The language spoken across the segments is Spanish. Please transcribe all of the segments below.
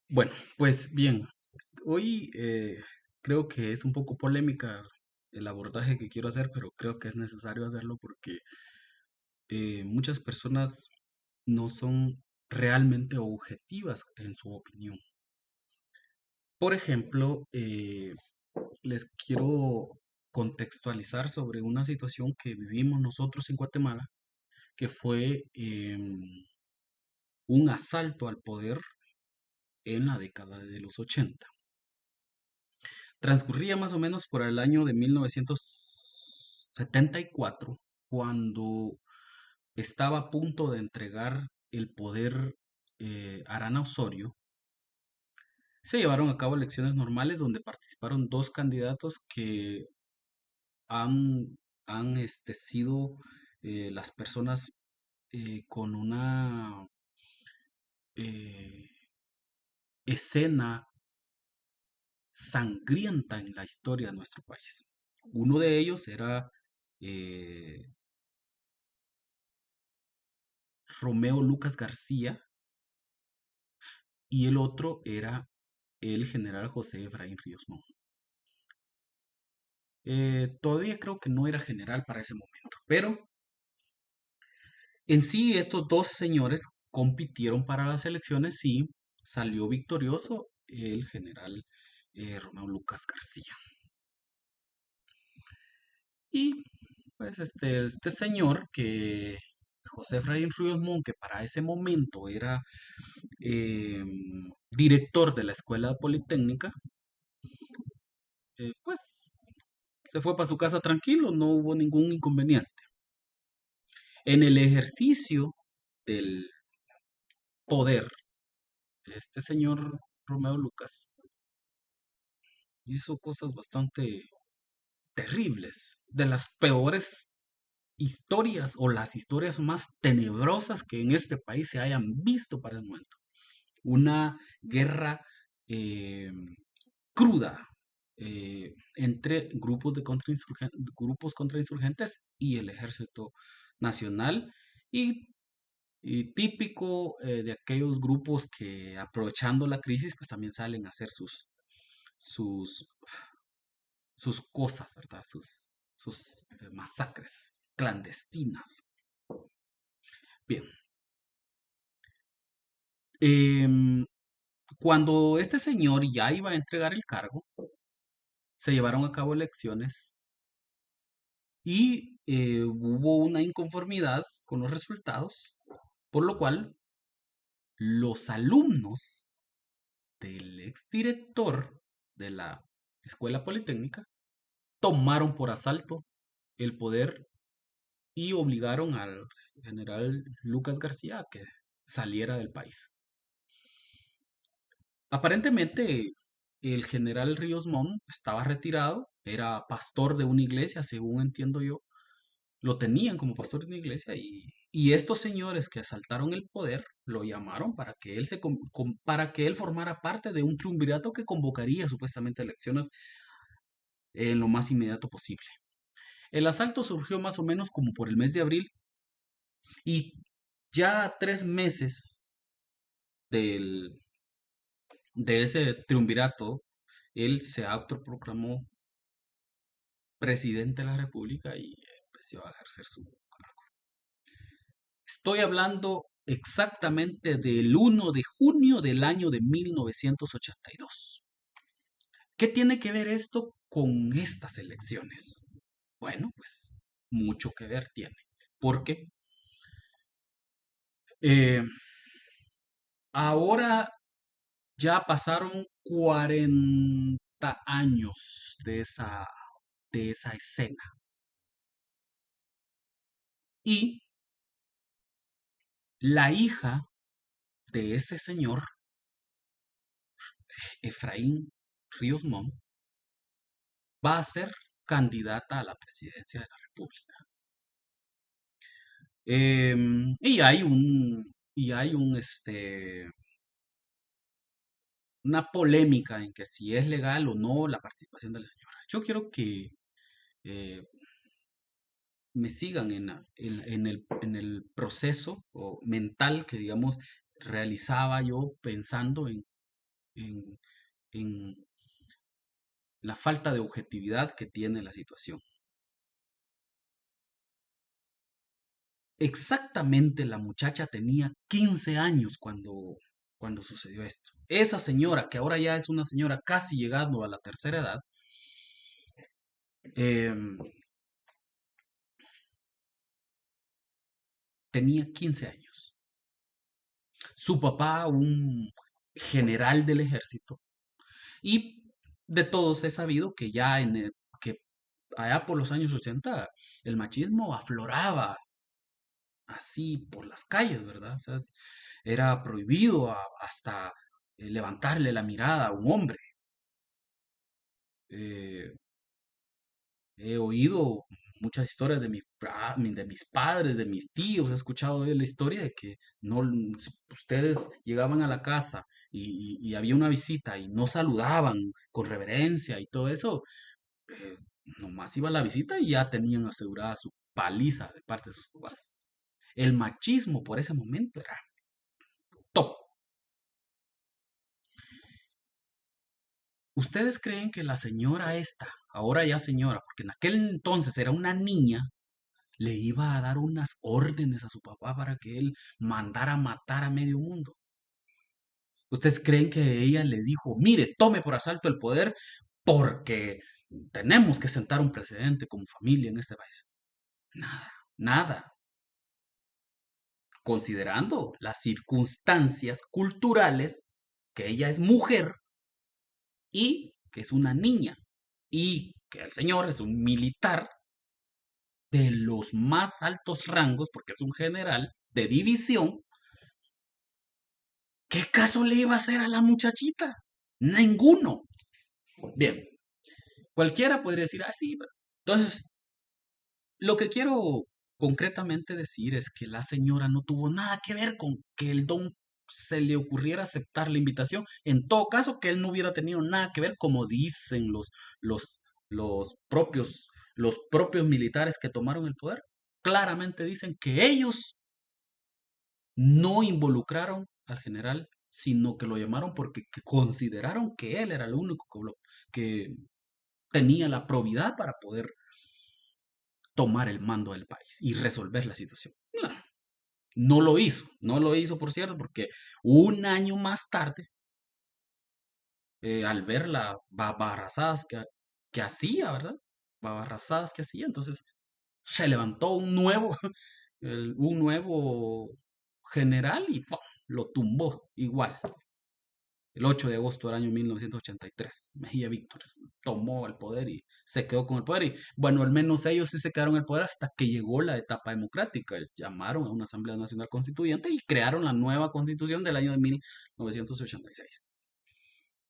Bueno, pues bien, hoy creo que es un poco polémica el abordaje que quiero hacer, pero creo que es necesario hacerlo porque muchas personas no son realmente objetivas en su opinión. Por ejemplo, les quiero contextualizar sobre una situación que vivimos nosotros en Guatemala, que fue un asalto al poder en la década de los 80. Transcurría más o menos por el año de 1974, cuando estaba a punto de entregar el poder Arana Osorio. Se llevaron a cabo elecciones normales donde participaron dos candidatos que han, han sido las personas con una eh, escena sangrienta en la historia de nuestro país. Uno de ellos era eh, Romeo Lucas García y el otro era el general José Efraín Ríos Montt. Todavía creo que no era general para ese momento, pero en sí estos dos señores compitieron para las elecciones y salió victorioso el general Romeo Lucas García. Y pues este señor que José Efraín Ríos Montt, que para ese momento era eh, director de la Escuela Politécnica, pues se fue para su casa tranquilo, no hubo ningún inconveniente. En el ejercicio del poder, este señor Romeo Lucas hizo cosas bastante terribles, de las peores historias o las historias más tenebrosas que en este país se hayan visto para el momento. Una guerra eh, cruda entre grupos contrainsurgentes y el ejército nacional y, y típico de aquellos grupos que aprovechando la crisis pues también salen a hacer sus, sus cosas, ¿verdad? Sus masacres clandestinas. Bien, em, cuando este señor ya iba a entregar el cargo, se llevaron a cabo elecciones y hubo una inconformidad con los resultados, por lo cual los alumnos del exdirector de la Escuela Politécnica tomaron por asalto el poder y obligaron al general Lucas García a que saliera del país. Aparentemente, el general Ríos Montt estaba retirado, era pastor de una iglesia, según entiendo yo, lo tenían como pastor de una iglesia y estos señores que asaltaron el poder lo llamaron para que él para que él formara parte de un triunvirato que convocaría supuestamente elecciones en lo más inmediato posible. El asalto surgió más o menos como por el mes de abril y ya a 3 meses del, de ese triunvirato, él se autoproclamó presidente de la República y empezó a ejercer su cargo. Estoy hablando exactamente del 1 de junio del año de 1982. ¿Qué tiene que ver esto con estas elecciones? Bueno, pues mucho que ver tiene. Porque eh, ahora ya pasaron 40 años de esa escena. Y la hija de ese señor, Efraín Ríos Montt, va a ser candidata a la presidencia de la República. Y hay una polémica en que si es legal o no la participación de la señora. Yo quiero que eh, me sigan en el proceso o mental que, digamos, realizaba yo pensando en en, en la falta de objetividad que tiene la situación. Exactamente la muchacha tenía 15 años cuando sucedió esto. Esa señora, que ahora ya es una señora casi llegando a la tercera edad, em, tenía 15 años. Su papá, un general del ejército, y de todos he sabido que que allá por los años 80 el machismo afloraba así por las calles, ¿verdad? O sea, era prohibido hasta levantarle la mirada a un hombre. Eh, He oído muchas historias de mis padres, de mis tíos, he escuchado de la historia de que no, ustedes llegaban a la casa y había una visita y no saludaban con reverencia y todo eso, eh, nomás iba la visita y ya tenían asegurada su paliza de parte de sus papás. El machismo por ese momento era top. ¿Ustedes creen que la señora esta, ahora ya señora, porque en aquel entonces era una niña, le iba a dar unas órdenes a su papá para que él mandara matar a medio mundo? ¿Ustedes creen que ella le dijo, mire, tome por asalto el poder porque tenemos que sentar un precedente como familia en este país? Nada, nada. Considerando las circunstancias culturales, que ella es mujer y que es una niña y que el señor es un militar de los más altos rangos, porque es un general de división, ¿qué caso le iba a hacer a la muchachita? Ninguno. Bien, cualquiera podría decir, ah, sí, pero... Entonces, lo que quiero concretamente decir es que la señora no tuvo nada que ver con que el don se le ocurriera aceptar la invitación. En todo caso, que él no hubiera tenido nada que ver, como dicen los, los propios militares que tomaron el poder. Claramente dicen que ellos no involucraron al general, sino que lo llamaron porque consideraron que él era el único que tenía la probidad para poder tomar el mando del país y resolver la situación. No, no lo hizo, no lo hizo, por cierto, porque un año más tarde, al ver las babarrazadas que hacía, ¿verdad? Babarrazadas que hacía, entonces se levantó un nuevo, un nuevo general y ¡fum! Lo tumbó igual. El 8 de agosto del año 1983, Mejía Víctor tomó el poder y se quedó con el poder. Y bueno, al menos ellos sí se quedaron en el poder hasta que llegó la etapa democrática. Llamaron a una Asamblea Nacional Constituyente y crearon la nueva constitución del año de 1986.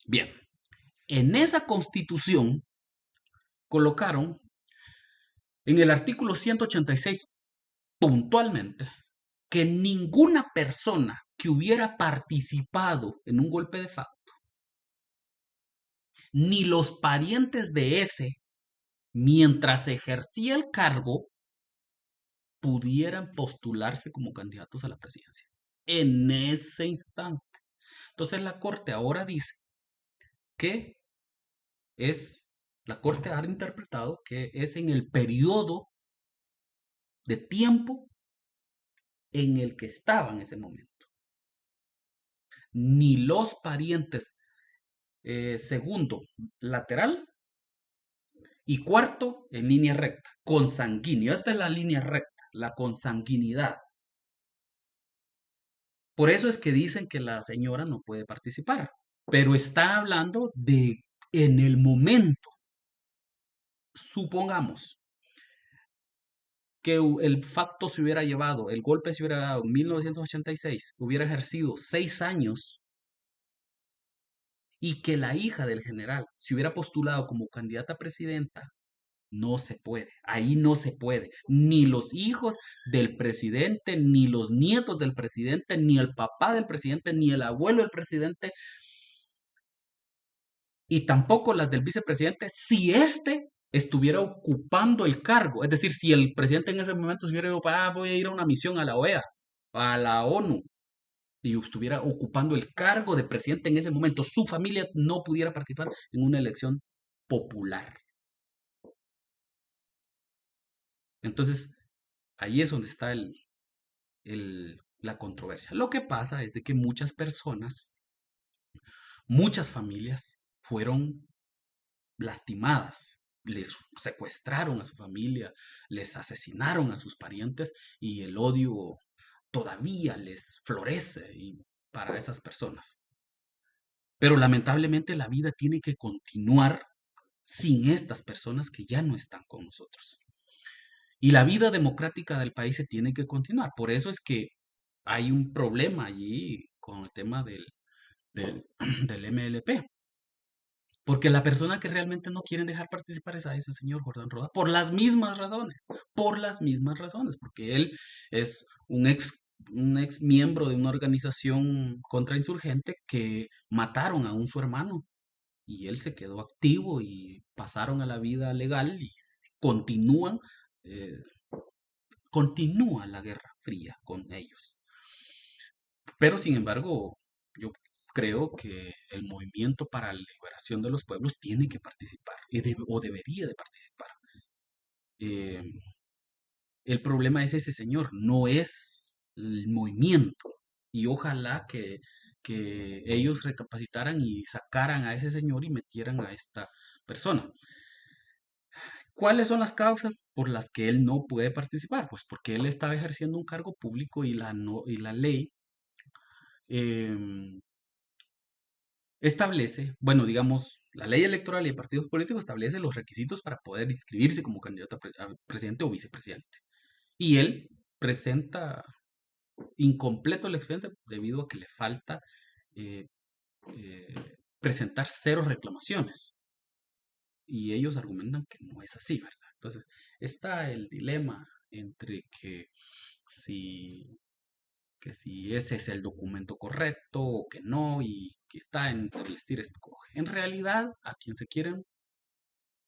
Bien, en esa constitución colocaron en el artículo 186 puntualmente que ninguna persona que hubiera participado en un golpe de facto, ni los parientes de ese, mientras ejercía el cargo, pudieran postularse como candidatos a la presidencia. En ese instante. Entonces la Corte ahora dice que es, la Corte ha interpretado que es en el periodo de tiempo en el que estaba en ese momento. Ni los parientes, segundo, lateral, y cuarto, en línea recta, consanguíneo. Esta es la línea recta, la consanguinidad. Por eso es que dicen que la señora no puede participar, pero está hablando de en el momento. Supongamos que el facto se hubiera llevado, el golpe se hubiera dado en 1986, hubiera ejercido 6 años y que la hija del general se hubiera postulado como candidata a presidenta. No se puede, ahí no se puede. Ni los hijos del presidente, ni los nietos del presidente, ni el papá del presidente, ni el abuelo del presidente, y tampoco las del vicepresidente, si éste estuviera ocupando el cargo. Es decir, si el presidente en ese momento se hubiera ido para, voy a ir a una misión a la OEA, a la ONU, y estuviera ocupando el cargo de presidente en ese momento, su familia no pudiera participar en una elección popular. Entonces, ahí es donde está la controversia. Lo que pasa es de que muchas personas, muchas familias fueron lastimadas, les secuestraron a su familia, les asesinaron a sus parientes y el odio todavía les florece para esas personas. Pero lamentablemente la vida tiene que continuar sin estas personas que ya no están con nosotros. Y la vida democrática del país se tiene que continuar. Por eso es que hay un problema allí con el tema del, del MLP. Porque la persona que realmente no quieren dejar participar es a ese señor Jordán Roda, por las mismas razones, porque él es un ex miembro de una organización contrainsurgente que mataron a un su hermano y él se quedó activo y pasaron a la vida legal y eh, continúa la guerra fría con ellos. Pero sin embargo, yo creo que el movimiento para la liberación de los pueblos tiene que participar o debería de participar. Eh, el problema es ese señor, no es el movimiento. Y ojalá que ellos recapacitaran y sacaran a ese señor y metieran a esta persona. ¿Cuáles son las causas por las que él no puede participar? Pues porque él estaba ejerciendo un cargo público y y la ley em, establece, bueno, digamos, la ley electoral y de partidos políticos establece los requisitos para poder inscribirse como candidato a presidente o vicepresidente. Y él presenta incompleto el expediente debido a que le falta eh, presentar cero reclamaciones. Y ellos argumentan que no es así, ¿verdad? Entonces, está el dilema entre si, que si ese es el documento correcto o que no, y que está entre el estira y escoge. En realidad, a quien se quieren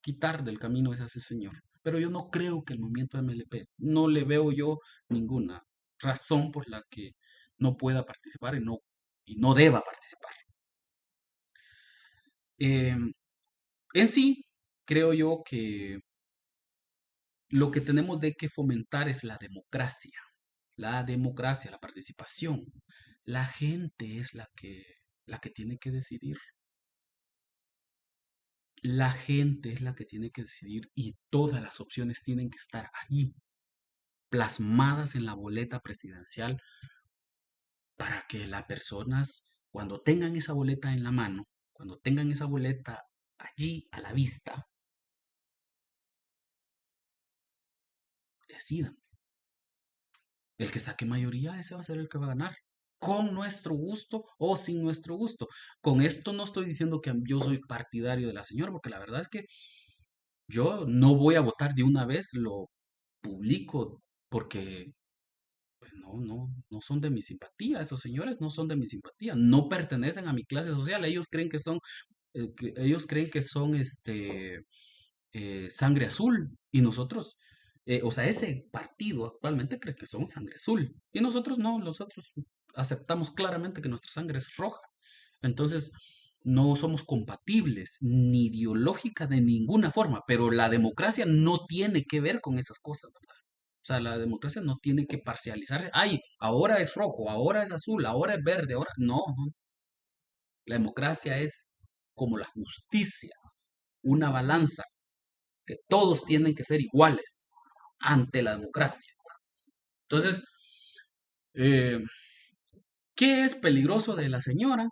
quitar del camino es a ese señor. Pero yo no creo que el movimiento MLP, no le veo yo ninguna razón por la que no pueda participar y no deba participar. Eh, en sí, creo yo que lo que tenemos de que fomentar es la democracia, la participación. La gente es la que tiene que decidir. La gente es la que tiene que decidir y todas las opciones tienen que estar ahí, plasmadas en la boleta presidencial para que las personas, cuando tengan esa boleta en la mano, cuando tengan esa boleta allí a la vista, decidan. El que saque mayoría, ese va a ser el que va a ganar. Con nuestro gusto o sin nuestro gusto. Con esto no estoy diciendo que yo soy partidario de la señora, porque la verdad es que yo no voy a votar de una vez, lo publico, porque pues, no son de mi simpatía. Esos señores no son de mi simpatía. No pertenecen a mi clase social. Ellos creen que son sangre azul y nosotros, o sea, ese partido actualmente cree que somos sangre azul y nosotros no, nosotros aceptamos claramente que nuestra sangre es roja. Entonces, no somos compatibles ni ideológica de ninguna forma, pero la democracia no tiene que ver con esas cosas, ¿verdad? O sea, la democracia no tiene que parcializarse. Ay, ahora es rojo, ahora es azul, ahora es verde, ahora no. La democracia es como la justicia, una balanza que todos tienen que ser iguales ante la democracia. Entonces, eh, ¿qué es peligroso de la señora?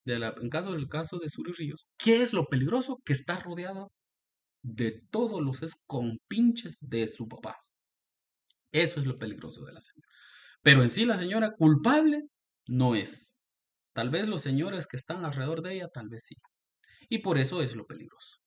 En caso de Suri Ríos, ¿qué es lo peligroso? Que está rodeada de todos los compinches de su papá. Eso es lo peligroso de la señora. Pero en sí la señora culpable no es. Tal vez los señores que están alrededor de ella, tal vez sí. Y por eso es lo peligroso.